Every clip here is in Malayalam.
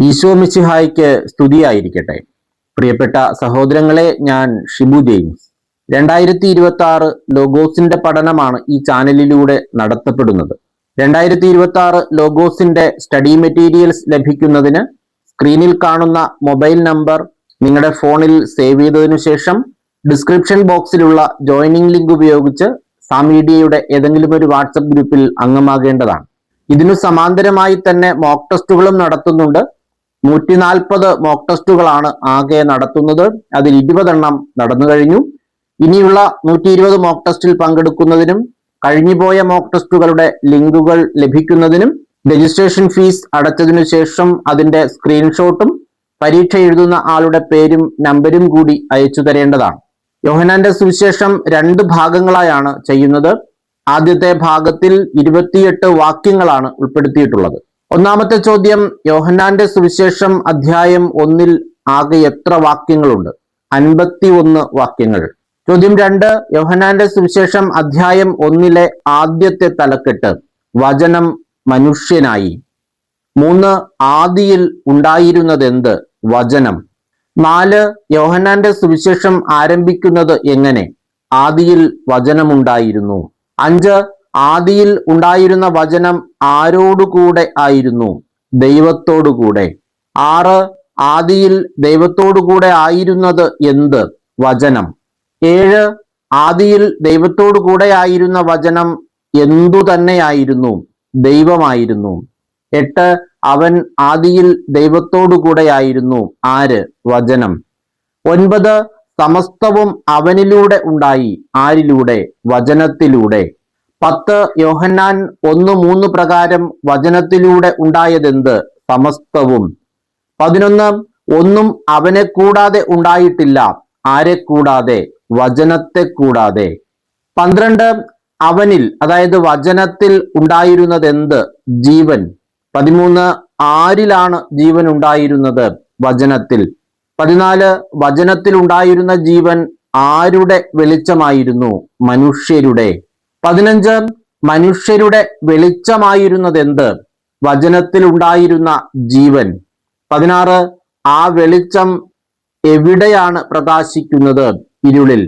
ഈശോ മിശിഹായ്ക്ക് സ്തുതിയായിരിക്കട്ടെ. പ്രിയപ്പെട്ട സഹോദരങ്ങളെ, ഞാൻ ഷിബു ജെയിംസ്. 2026 ലോഗോസിന്റെ പഠനമാണ് ഈ ചാനലിലൂടെ നടത്തപ്പെടുന്നത്. 2026 ലോഗോസിന്റെ സ്റ്റഡി മെറ്റീരിയൽസ് ലഭിക്കുന്നതിന് സ്ക്രീനിൽ കാണുന്ന മൊബൈൽ നമ്പർ നിങ്ങളുടെ ഫോണിൽ സേവ് ചെയ്തതിനു ശേഷം ഡിസ്ക്രിപ്ഷൻ ബോക്സിലുള്ള ജോയിനിങ് ലിങ്ക് ഉപയോഗിച്ച് സാമീഡിയയുടെ ഏതെങ്കിലും ഒരു വാട്സപ്പ് ഗ്രൂപ്പിൽ അംഗമാകേണ്ടതാണ്. ഇതിനു സമാന്തരമായി തന്നെ മോക്ക് ടെസ്റ്റുകളും നടത്തുന്നുണ്ട്. 140 മോക്ക് ടെസ്റ്റുകളാണ് ആകെ നടത്തുന്നത്. അതിൽ 20 എണ്ണം നടന്നു കഴിഞ്ഞു. ഇനിയുള്ള 120 മോക്ക് ടെസ്റ്റിൽ പങ്കെടുക്കുന്നതിനും കഴിഞ്ഞുപോയ മോക്ക് ടെസ്റ്റുകളുടെ ലിങ്കുകൾ ലഭിക്കുന്നതിനും രജിസ്ട്രേഷൻ ഫീസ് അടച്ചതിനു ശേഷം അതിന്റെ സ്ക്രീൻഷോട്ടും പരീക്ഷ എഴുതുന്ന ആളുടെ പേരും നമ്പരും കൂടി അയച്ചു തരേണ്ടതാണ്. യോഹന്നാന്റെ സുവിശേഷം 2 ഭാഗങ്ങളായാണ് ചെയ്യുന്നത്. ആദ്യത്തെ ഭാഗത്തിൽ 28 വാക്യങ്ങളാണ് ഉൾപ്പെടുത്തിയിട്ടുള്ളത്. ഒന്നാമത്തെ ചോദ്യം, യോഹന്നാന്റെ സുവിശേഷം അധ്യായം 1 ആകെ എത്ര വാക്യങ്ങളുണ്ട്? 51 വാക്യങ്ങൾ. ചോദ്യം 2, യോഹന്നാന്റെ സുവിശേഷം അധ്യായം 1 ആദ്യത്തെ തലക്കെട്ട് വചനം മനുഷ്യനായി. 3, ആദിയിൽ ഉണ്ടായിരുന്നതെന്ത്? വചനം. 4, യോഹന്നാന്റെ സുവിശേഷം ആരംഭിക്കുന്നത് എങ്ങനെ? ആദിയിൽ വചനമുണ്ടായിരുന്നു. 5, ആദിയിൽ ഉണ്ടായിരുന്ന വചനം ആരോടുകൂടെ ആയിരുന്നു? ദൈവത്തോടുകൂടെ. 6, ആദിയിൽ ദൈവത്തോടുകൂടെ ആയിരുന്നത് എന്ത്? വചനം. 7, ആദിയിൽ ദൈവത്തോടുകൂടെ ആയിരുന്ന വചനം എന്തു തന്നെയായിരുന്നു? ദൈവമായിരുന്നു. 8, അവൻ ആദിയിൽ ദൈവത്തോടുകൂടെ ആയിരുന്നു. ആര്? വചനം. 9, സമസ്തവും അവനിലൂടെ ഉണ്ടായി. ആരിലൂടെ? വചനത്തിലൂടെ. 10, യോഹന്നാൻ 1:3 പ്രകാരം വചനത്തിലൂടെ ഉണ്ടായതെന്ത്? സമസ്തവും. 11, ഒന്നും അവനെ കൂടാതെ ഉണ്ടായിട്ടില്ല. ആരെ കൂടാതെ? വചനത്തെ കൂടാതെ. 12, അവനിൽ, അതായത് വചനത്തിൽ ഉണ്ടായിരുന്നതെന്ത്? ജീവൻ. 13, ആരിലാണ് ജീവൻ ഉണ്ടായിരുന്നത്? വചനത്തിൽ. 14, വചനത്തിൽ ഉണ്ടായിരുന്ന ജീവൻ ആരുടെ വെളിച്ചമായിരുന്നു? മനുഷ്യരുടെ. 15, മനുഷ്യരുടെ വെളിച്ചമായിരുന്നതെന്ത്? വചനത്തിൽ ഉണ്ടായിരുന്ന ജീവൻ. 16, ആ വെളിച്ചം എവിടെയാണ് പ്രകാശിക്കുന്നത്? ഇരുളിൽ.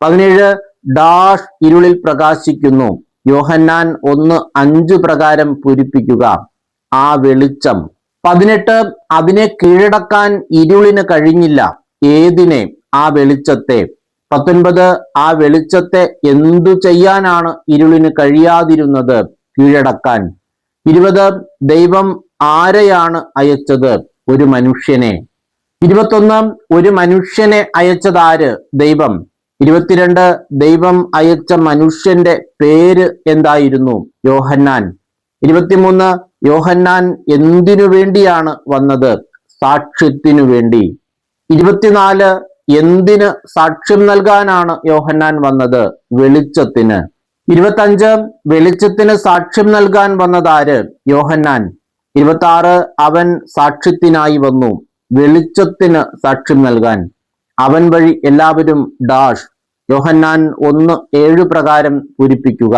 17, ഡാഷ് ഇരുളിൽ പ്രകാശിക്കുന്നു. യോഹന്നാൻ 1:5 പ്രകാരം പൂരിപ്പിക്കുക. ആ വെളിച്ചം. 18, അതിനെ കീഴടക്കാൻ ഇരുളിന് കഴിഞ്ഞില്ല. ഏതിനെ? ആ വെളിച്ചത്തെ. 19, ആ വെളിച്ചത്തെ എന്തു ചെയ്യാനാണ് ഇരുളിന് കഴിയാതിരുന്നത്? കീഴടക്കാൻ. 20, ദൈവം ആരെയാണ് അയച്ചത്? ഒരു മനുഷ്യനെ. 21, ഒരു മനുഷ്യനെ അയച്ചതാര്? ദൈവം. 22, ദൈവം അയച്ച മനുഷ്യന്റെ പേര് എന്തായിരുന്നു? യോഹന്നാൻ. 23, യോഹന്നാൻ എന്തിനു വേണ്ടിയാണ് വന്നത്? സാക്ഷ്യത്തിനു വേണ്ടി. 24, എന്തിന് സാക്ഷ്യം നൽകാനാണ് യോഹന്നാൻ വന്നത്? വെളിച്ചത്തിന്. 25, വെളിച്ചത്തിന് സാക്ഷ്യം നൽകാൻ വന്നതാര്? യോഹന്നാൻ. 26, അവൻ സാക്ഷ്യത്തിനായി വന്നു. വെളിച്ചത്തിന് സാക്ഷ്യം നൽകാൻ. അവൻ വഴി എല്ലാവരും ഡാഷ് യോഹന്നാൻ 1:7 പ്രകാരം പൂരിപ്പിക്കുക.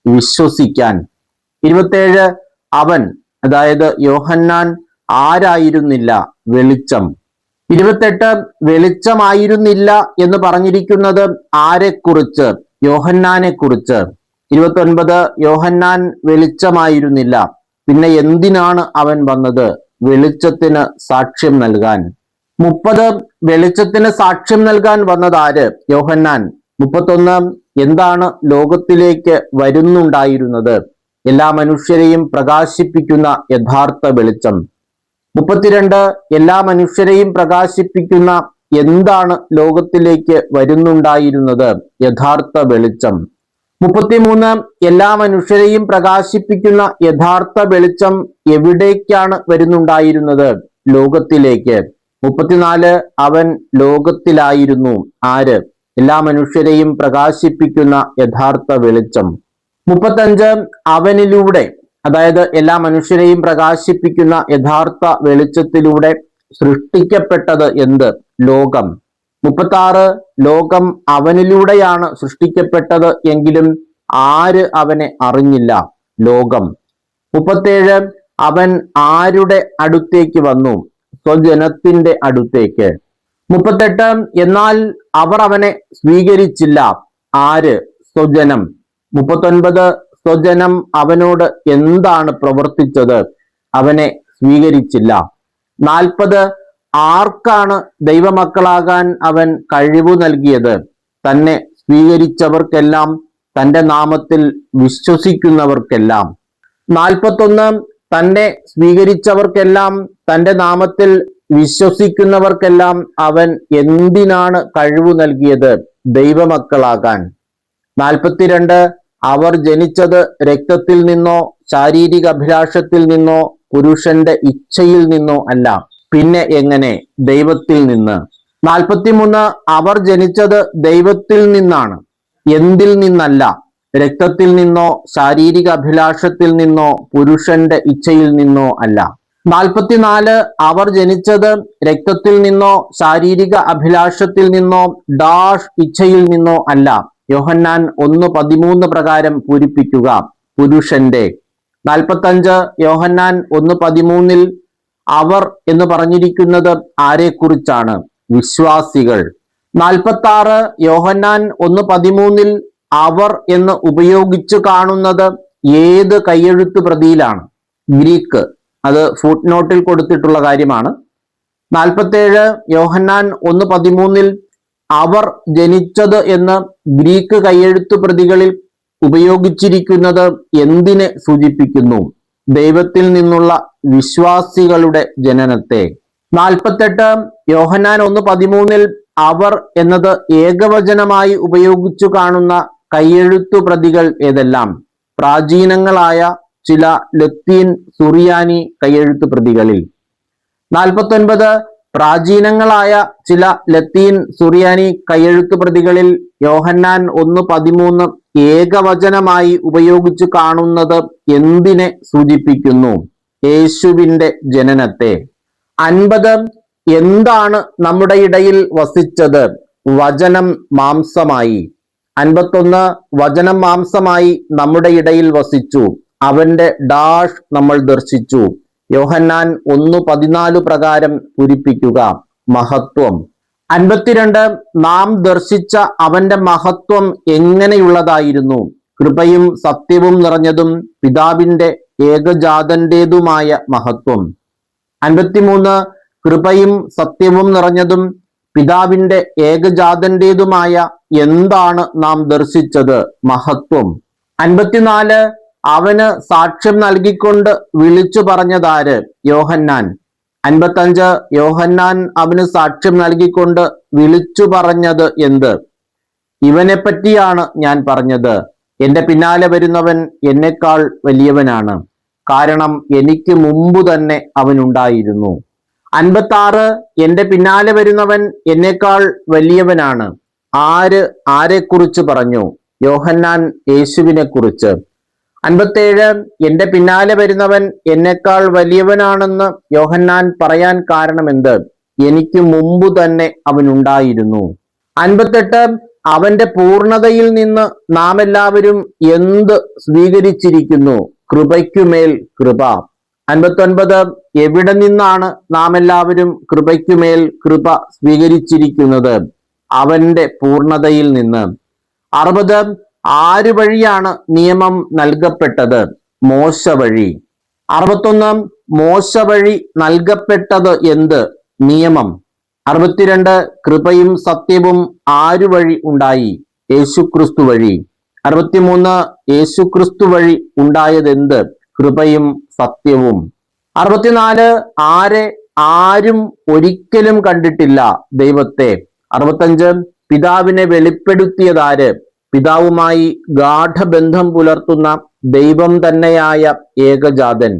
വിശ്വസിക്കാൻ. 27, അവൻ, അതായത് യോഹന്നാൻ ആരായിരുന്നില്ല? വെളിച്ചം. 28, വെളിച്ചമായിരുന്നില്ല എന്ന് പറഞ്ഞിരിക്കുന്നത് ആരെക്കുറിച്ച്? യോഹന്നാനെ കുറിച്ച്. 29, യോഹന്നാൻ വെളിച്ചമായിരുന്നില്ല. പിന്നെ എന്തിനാണ് അവൻ വന്നത്? വെളിച്ചത്തിന് സാക്ഷ്യം നൽകാൻ. 30, വെളിച്ചത്തിന് സാക്ഷ്യം നൽകാൻ വന്നതാര്? യോഹന്നാൻ. 31, എന്താണ് ലോകത്തിലേക്ക് വരുന്നുണ്ടായിരുന്നത്? എല്ലാ മനുഷ്യരെയും പ്രകാശിപ്പിക്കുന്ന യഥാർത്ഥ വെളിച്ചം. 32, എല്ലാ മനുഷ്യരെയും പ്രകാശിപ്പിക്കുന്ന എന്താണ് ലോകത്തിലേക്ക് വരുന്നുണ്ടായിരുന്നത്? യഥാർത്ഥ വെളിച്ചം. 33, എല്ലാ മനുഷ്യരെയും പ്രകാശിപ്പിക്കുന്ന യഥാർത്ഥ വെളിച്ചം എവിടേക്കാണ് വരുന്നുണ്ടായിരുന്നത്? ലോകത്തിലേക്ക്. 34, അവൻ ലോകത്തിലായിരുന്നു. ആര്? എല്ലാ മനുഷ്യരെയും പ്രകാശിപ്പിക്കുന്ന യഥാർത്ഥ വെളിച്ചം. 35, അവനിലൂടെ, അതായത് എല്ലാ മനുഷ്യരെയും പ്രകാശിപ്പിക്കുന്ന യഥാർത്ഥ വെളിച്ചത്തിലൂടെ സൃഷ്ടിക്കപ്പെട്ടത് എന്ത്? ലോകം. 36, ലോകം അവനിലൂടെയാണ് സൃഷ്ടിക്കപ്പെട്ടത് എങ്കിലും ആര് അവനെ അറിഞ്ഞില്ല? ലോകം. 37, അവൻ ആരുടെ അടുത്തേക്ക് വന്നു? സ്വജനത്തിന്റെ അടുത്തേക്ക്. 38. എന്നാൽ അവർ അവനെ സ്വീകരിച്ചില്ല. ആര്? സ്വജനം. 39. സ്വജനം അവനോട് എന്താണ് പ്രവർത്തിച്ചത്? അവനെ സ്വീകരിച്ചില്ല. 40. ആർക്കാണ് ദൈവമക്കളാകാൻ അവൻ കഴിവ് നൽകിയത്? തന്നെ സ്വീകരിച്ചവർക്കെല്ലാം, തന്റെ നാമത്തിൽ വിശ്വസിക്കുന്നവർക്കെല്ലാം. 41. തന്നെ സ്വീകരിച്ചവർക്കെല്ലാം, തന്റെ നാമത്തിൽ വിശ്വസിക്കുന്നവർക്കെല്ലാം അവൻ എന്തിനാണ് കഴിവ് നൽകിയത്? ദൈവമക്കളാകാൻ. 42. അവർ ജനിച്ചത് രക്തത്തിൽ നിന്നോ ശാരീരിക അഭിലാഷത്തിൽ നിന്നോ പുരുഷന്റെ ഇച്ഛയിൽ നിന്നോ അല്ല, പിന്നെ എങ്ങനെ? ദൈവത്തിൽ നിന്ന്. 43. അവർ ജനിച്ചത് ദൈവത്തിൽ നിന്നാണ്, എന്തിൽ നിന്നല്ല? രക്തത്തിൽ നിന്നോ ശാരീരിക അഭിലാഷത്തിൽ നിന്നോ പുരുഷന്റെ ഇച്ഛയിൽ നിന്നോ അല്ല. 44. അവർ ജനിച്ചത് രക്തത്തിൽ നിന്നോ ശാരീരിക അഭിലാഷത്തിൽ നിന്നോ ഇച്ഛയിൽ നിന്നോ അല്ല. യോഹന്നാൻ 1:13 പ്രകാരം പൂരിപ്പിക്കുക, പുരുഷന്റെ. 45. യോഹന്നാൻ 1:13 അവർ എന്ന് പറഞ്ഞിരിക്കുന്നത് ആരെക്കുറിച്ചാണ്? വിശ്വാസികൾ. 46. യോഹന്നാൻ 1:13 അവർ എന്ന് ഉപയോഗിച്ചു കാണുന്നത് ഏത് കൈയെഴുത്ത് പ്രതിയിലാണ്? ഗ്രീക്ക്. അത് ഫുട് നോട്ടിൽ കൊടുത്തിട്ടുള്ള കാര്യമാണ്. 47. യോഹന്നാൻ 1:13 അവർ ജനിച്ചത് എന്ന് ഗ്രീക്ക് കൈയെഴുത്ത് പ്രതികളിൽ ഉപയോഗിച്ചിരിക്കുന്നത് എന്തിനെ സൂചിപ്പിക്കുന്നു? ദൈവത്തിൽ നിന്നുള്ള വിശ്വാസികളുടെ ജനനത്തെ. 48. യോഹന്നാൻ 1:13 അവർ എന്നത് ഏകവചനമായി ഉപയോഗിച്ചു കാണുന്ന കൈയെഴുത്തു പ്രതികൾ ഏതെല്ലാം? പ്രാചീനങ്ങളായ ചില ലത്തീൻ സുറിയാനി കൈയെഴുത്ത് പ്രതികളിൽ. 49. പ്രാചീനങ്ങളായ ചില ലത്തീൻ സുറിയാനി കൈയെഴുത്ത് പ്രതികളിൽ യോഹന്നാൻ 1:13 ഏകവചനമായി ഉപയോഗിച്ചു കാണുന്നത് എന്തിനെ സൂചിപ്പിക്കുന്നു? യേശുവിന്റെ ജനനത്തെ. 50. എന്താണ് നമ്മുടെ ഇടയിൽ വസിച്ചത്? വചനം മാംസമായി. 51. വചനം മാംസമായി നമ്മുടെ ഇടയിൽ വസിച്ചു, അവന്റെ നമ്മൾ ദർശിച്ചു. യോഹന്നാൻ 1:14 പ്രകാരം പൂരിപ്പിക്കുക, മഹത്വം. 52. നാം ദർശിച്ച അവന്റെ മഹത്വം എങ്ങനെയുള്ളതായിരുന്നു? കൃപയും സത്യവും നിറഞ്ഞതും പിതാവിന്റെ ഏകജാതന്റേതുമായ മഹത്വം. 53. കൃപയും സത്യവും നിറഞ്ഞതും പിതാവിന്റെ ഏകജാതന്റേതുമായ എന്താണ് നാം ദർശിച്ചത്? മഹത്വം. 54. അവന് സാക്ഷ്യം നൽകിക്കൊണ്ട് വിളിച്ചു പറഞ്ഞതാര്? യോഹന്നാൻ. 55. യോഹന്നാൻ അവന് സാക്ഷ്യം നൽകിക്കൊണ്ട് വിളിച്ചു പറഞ്ഞത് എന്ത്? ഇവനെ പറ്റിയാണ് ഞാൻ പറഞ്ഞത്, എന്റെ പിന്നാലെ വരുന്നവൻ എന്നെക്കാൾ വലിയവനാണ്, കാരണം എനിക്ക് മുമ്പ് തന്നെ അവനുണ്ടായിരുന്നു. 56. എന്റെ പിന്നാലെ വരുന്നവൻ എന്നെക്കാൾ വലിയവനാണ്. ആരെക്കുറിച്ച് പറഞ്ഞു? യോഹന്നാൻ യേശുവിനെ കുറിച്ച്. 57. എന്റെ പിന്നാലെ വരുന്നവൻ എന്നെക്കാൾ വലിയവനാണെന്ന് യോഹന്നാൻ പറയാൻ കാരണമെന്ത്? എനിക്ക് മുമ്പ് തന്നെ അവനുണ്ടായിരുന്നു. 58. അവന്റെ പൂർണ്ണതയിൽ നിന്ന് നാം എല്ലാവരും എന്ത് സ്വീകരിച്ചിരിക്കുന്നു? കൃപയ്ക്കുമേൽ കൃപ. 59. എവിടെ നിന്നാണ് നാം എല്ലാവരും കൃപയ്ക്കുമേൽ കൃപ സ്വീകരിച്ചിരിക്കുന്നത്? അവന്റെ പൂർണ്ണതയിൽ നിന്ന്. 60. ആര് വഴിയാണ് നിയമം നൽകപ്പെട്ടത്? മോശ വഴി. 61. മോശ വഴി നൽകപ്പെട്ടത് എന്ത്? നിയമം. 62. കൃപയും സത്യവും ആരു വഴി ഉണ്ടായി? യേശുക്രിസ്തു വഴി. 63. യേശുക്രിസ്തു വഴി ഉണ്ടായതെന്ത്? കൃപയും സത്യവും. 64. ആരും ഒരിക്കലും കണ്ടിട്ടില്ല ദൈവത്തെ. 65. പിതാവിനെ വെളിപ്പെടുത്തിയതാര്? പിതാവുമായി ഗാഠബന്ധം പുലർത്തുന്ന ദൈവം തന്നെയായ ഏകജാതൻ.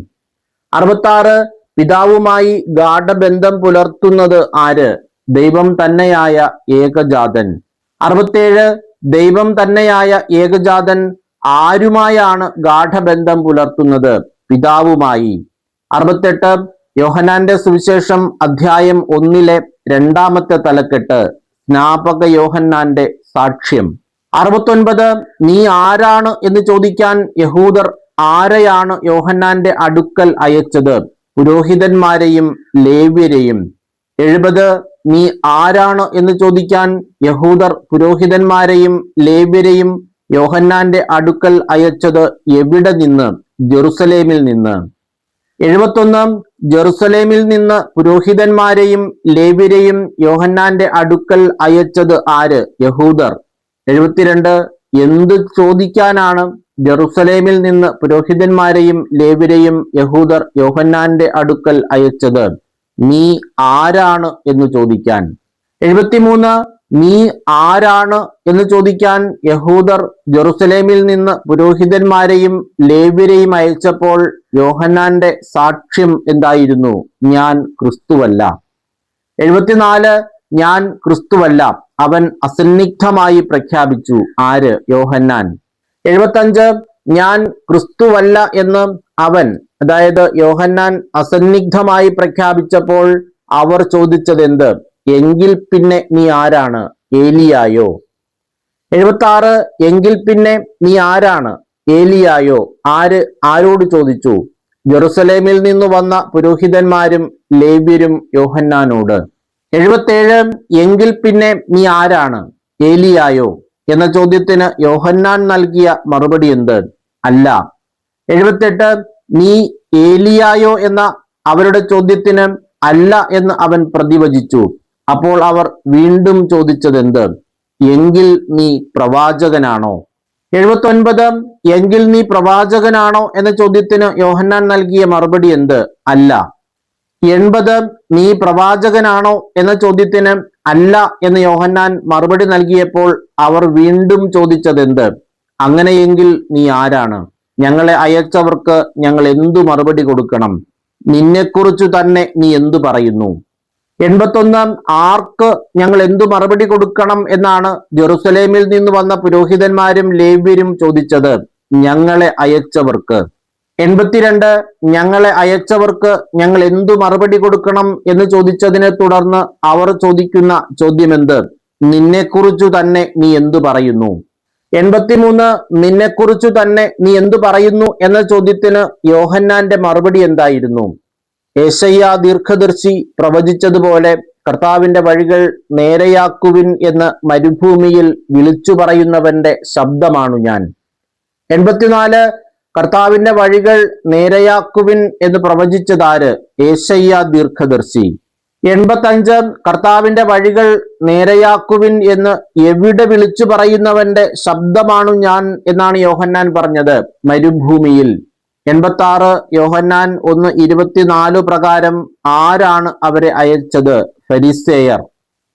66. പിതാവുമായി ഗാഠബന്ധം പുലർത്തുന്നത് ആര്? ദൈവം തന്നെയായ ഏകജാതൻ. 67. ദൈവം തന്നെയായ ഏകജാതൻ ആരുമായാണ് ഗാഠബന്ധം പുലർത്തുന്നത്? പിതാവുമായി. 68. യോഹന്നാന്റെ സുവിശേഷം അധ്യായം 1 2 തലക്കെട്ട്, സ്നാപക യോഹന്നാന്റെ സാക്ഷ്യം. 69. നീ ആരാണ് എന്ന് ചോദിക്കാൻ യഹൂദർ ആരെയാണ് യോഹന്നാന്റെ അടുക്കൽ അയച്ചത്? പുരോഹിതന്മാരെയും ലേവ്യരെയും. 70 നീ ആരാണ് എന്ന് ചോദിക്കാൻ യഹൂദർ പുരോഹിതന്മാരെയും ലേവ്യരെയും യോഹന്നാന്റെ അടുക്കൽ അയച്ചത് എവിടെ നിന്ന്? ജെറുസലേമിൽ നിന്ന്. 71 ജെറുസലേമിൽ നിന്ന് പുരോഹിതന്മാരെയും ലേവ്യരെയും യോഹന്നാന്റെ അടുക്കൽ അയച്ചത് ആര്? യഹൂദർ. 72 എന്ത് ചോദിക്കാനാണ് ജെറുസലേമിൽ നിന്ന് പുരോഹിതന്മാരെയും ലേവ്യരെയും യഹൂദർ യോഹന്നാന്റെ അടുക്കൽ അയച്ചത്? നീ ആരാണ് എന്ന് ചോദിക്കാൻ. 73 നീ ആരാണ് എന്ന് ചോദിക്കാൻ യഹൂദർ ജെറുസലേമിൽ നിന്ന് പുരോഹിതന്മാരെയും ലേവ്യരെയും അയച്ചപ്പോൾ യോഹന്നാന്റെ സാക്ഷ്യം എന്തായിരുന്നു? ഞാൻ ക്രിസ്തുവല്ല. 74 ഞാൻ ക്രിസ്തുവല്ല, അവൻ അസന്നിഗ്ധമായി പ്രഖ്യാപിച്ചു. ആര്? യോഹന്നാൻ. 75 ഞാൻ ക്രിസ്തുവല്ല എന്ന് അവൻ, അതായത് യോഹന്നാൻ അസന്നിഗ്ധമായി പ്രഖ്യാപിച്ചപ്പോൾ അവർ ചോദിച്ചത് എന്ത്? എങ്കിൽ പിന്നെ നീ ആരാണ്? ഏലിയായോ? 76 എങ്കിൽ പിന്നെ നീ ആരാണ്? ഏലിയായോ? ആരോട് ചോദിച്ചു? ജെറുസലേമിൽ നിന്ന് വന്ന പുരോഹിതന്മാരും ലേവ്യരും യോഹന്നാനോട്. 77 എങ്കിൽ പിന്നെ നീ ആരാണ്? ഏലിയായോ എന്ന ചോദ്യത്തിന് യോഹന്നാൻ നൽകിയ മറുപടി എന്ത്? അല്ല. 78 നീ ഏലിയായോ എന്ന അവരുടെ ചോദ്യത്തിന് അല്ല എന്ന് അവൻ പ്രതിവചിച്ചു. അപ്പോൾ അവർ വീണ്ടും ചോദിച്ചത് എന്ത്? എങ്കിൽ നീ പ്രവാചകനാണോ? 79 എങ്കിൽ നീ പ്രവാചകനാണോ എന്ന ചോദ്യത്തിന് യോഹന്നാൻ നൽകിയ മറുപടി എന്ത്? അല്ല. 80 നീ പ്രവാചകനാണോ എന്ന ചോദ്യത്തിന് അല്ല എന്ന് യോഹന്നാൻ മറുപടി നൽകിയപ്പോൾ അവർ വീണ്ടും ചോദിച്ചത് എന്ത്? അങ്ങനെയെങ്കിൽ നീ ആരാണ്? ഞങ്ങളെ അയച്ചവർക്ക് ഞങ്ങൾ എന്തു മറുപടി കൊടുക്കണം? നിന്നെക്കുറിച്ചു തന്നെ നീ എന്തു പറയുന്നു? 81 ആർക്ക് ഞങ്ങൾ എന്തു മറുപടി കൊടുക്കണം എന്നാണ് ജെറുസലേമിൽ നിന്ന് വന്ന പുരോഹിതന്മാരും ലേവ്യരും ചോദിച്ചത്? ഞങ്ങളെ അയച്ചവർക്ക്. 82 ഞങ്ങളെ അയച്ചവർക്ക് ഞങ്ങൾ എന്തു മറുപടി കൊടുക്കണം എന്ന് ചോദിച്ചതിനെ തുടർന്ന് അവർ ചോദിക്കുന്ന ചോദ്യം എന്ത്? നിന്നെക്കുറിച്ചു തന്നെ നീ എന്തു പറയുന്നു? 83 നിന്നെക്കുറിച്ചു തന്നെ നീ എന്തു പറയുന്നു എന്ന ചോദ്യത്തിന് യോഹന്നാന്റെ മറുപടി എന്തായിരുന്നു? യെശയ്യാ ദീർഘദർശി പ്രവചിച്ചതുപോലെ കർത്താവിന്റെ വഴികൾ നേരെയാക്കുവിൻ എന്ന് മരുഭൂമിയിൽ വിളിച്ചു പറയുന്നവന്റെ ശബ്ദമാണു ഞാൻ. 84 കർത്താവിന്റെ വഴികൾ നേരെയാക്കുവിൻ എന്ന് പ്രവചിച്ചതാര്? യെശയ്യാ ദീർഘദർശി. 85 കർത്താവിന്റെ വഴികൾ നേരെയാക്കുവിൻ എന്ന് എവിടെ വിളിച്ചു പറയുന്നവന്റെ ശബ്ദമാണു ഞാൻ എന്നാണ് യോഹന്നാൻ പറഞ്ഞത്? മരുഭൂമിയിൽ. 86 യോഹന്നാൻ 1:24 പ്രകാരം ആരാണ് അവരെ അയച്ചത്? ഫരിസേയർ.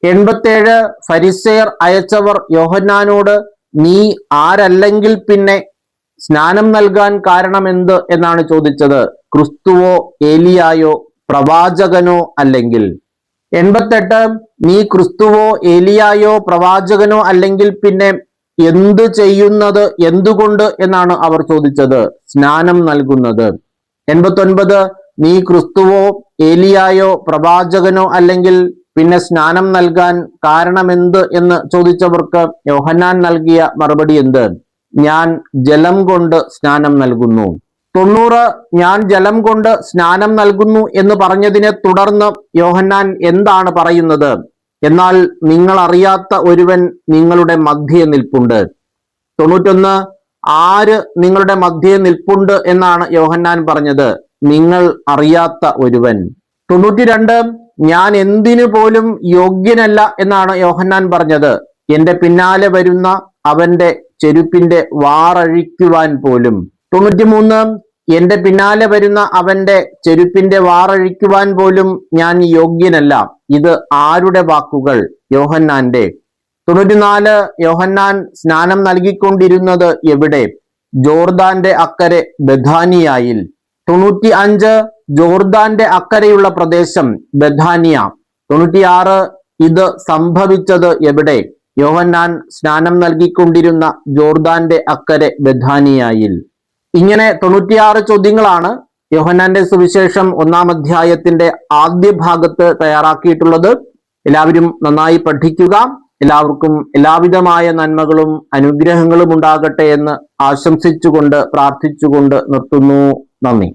87 ഫരിസേയർ അയച്ചവർ യോഹന്നാനോട് നീ ആരല്ലെങ്കിൽ പിന്നെ സ്നാനം നൽകാൻ കാരണമെന്ത് എന്നാണ് ചോദിച്ചത്? ക്രിസ്തുവോ ഏലിയായോ പ്രവാചകനോ അല്ലെങ്കിൽ? 88 നീ ക്രിസ്തുവോ ഏലിയായോ പ്രവാചകനോ അല്ലെങ്കിൽ പിന്നെ എന്ത് ചെയ്യുന്നത് എന്തുകൊണ്ട് എന്നാണ് അവർ ചോദിച്ചത്? സ്നാനം നൽകുന്നത്. 89 നീ ക്രിസ്തുവോ ഏലിയായോ പ്രവാചകനോ അല്ലെങ്കിൽ പിന്നെ സ്നാനം നൽകാൻ കാരണമെന്ത് എന്ന് ചോദിച്ചവർക്ക് യോഹന്നാൻ നൽകിയ മറുപടി എന്ത്? ഞാൻ ജലം കൊണ്ട് സ്നാനം നൽകുന്നു. 90 ഞാൻ ജലം കൊണ്ട് സ്നാനം നൽകുന്നു എന്ന് പറഞ്ഞതിനെ തുടർന്ന് യോഹന്നാൻ എന്താണ് പറയുന്നത്? എന്നാൽ നിങ്ങൾ അറിയാത്ത ഒരുവൻ നിങ്ങളുടെ മധ്യേ നിൽപ്പുണ്ട്. 91 ആര് നിങ്ങളുടെ മധ്യേ നിൽപ്പുണ്ട് എന്നാണ് യോഹന്നാൻ പറഞ്ഞത്? നിങ്ങൾ അറിയാത്ത ഒരുവൻ. 92 ഞാൻ എന്തിനു പോലും യോഗ്യനല്ല എന്നാണ് യോഹന്നാൻ പറഞ്ഞത്? എന്റെ പിന്നാലെ വരുന്ന അവന്റെ ചെരുപ്പിന്റെ വാറഴിക്കുവാൻ പോലും. 93 എന്റെ പിന്നാലെ വരുന്ന അവന്റെ ചെരുപ്പിന്റെ വാറഴിക്കുവാൻ പോലും ഞാൻ യോഗ്യനല്ല. ഇത് ആരുടെ വാക്കുകൾ? യോഹന്നാന്റെ. 94 യോഹന്നാൻ സ്നാനം നൽകിക്കൊണ്ടിരുന്നത് എവിടെ? ജോർദാന്റെ അക്കരെ ബഥാനിയായിൽ. 95 ജോർദാന്റെ അക്കരെയുള്ള പ്രദേശം ബഥാനിയ. 96 ഇത് സംഭവിച്ചത് എവിടെ? യോഹന്നാൻ സ്നാനം നൽകിക്കൊണ്ടിരുന്ന ജോർദാന്റെ അക്കരെ ബഥാനിയായിൽ. ഇങ്ങനെ 96 ചോദ്യങ്ങളാണ് യോഹന്നാന്റെ സുവിശേഷം 1-ാം അധ്യായത്തിന്റെ ആദ്യ ഭാഗത്ത് തയ്യാറാക്കിയിട്ടുള്ളത്. എല്ലാവരും നന്നായി പഠിക്കുക. എല്ലാവർക്കും എല്ലാവിധമായ നന്മകളും അനുഗ്രഹങ്ങളും ഉണ്ടാകട്ടെ എന്ന് ആശംസിച്ചുകൊണ്ട് പ്രാർത്ഥിച്ചുകൊണ്ട് നിർത്തുന്നു. നന്ദി.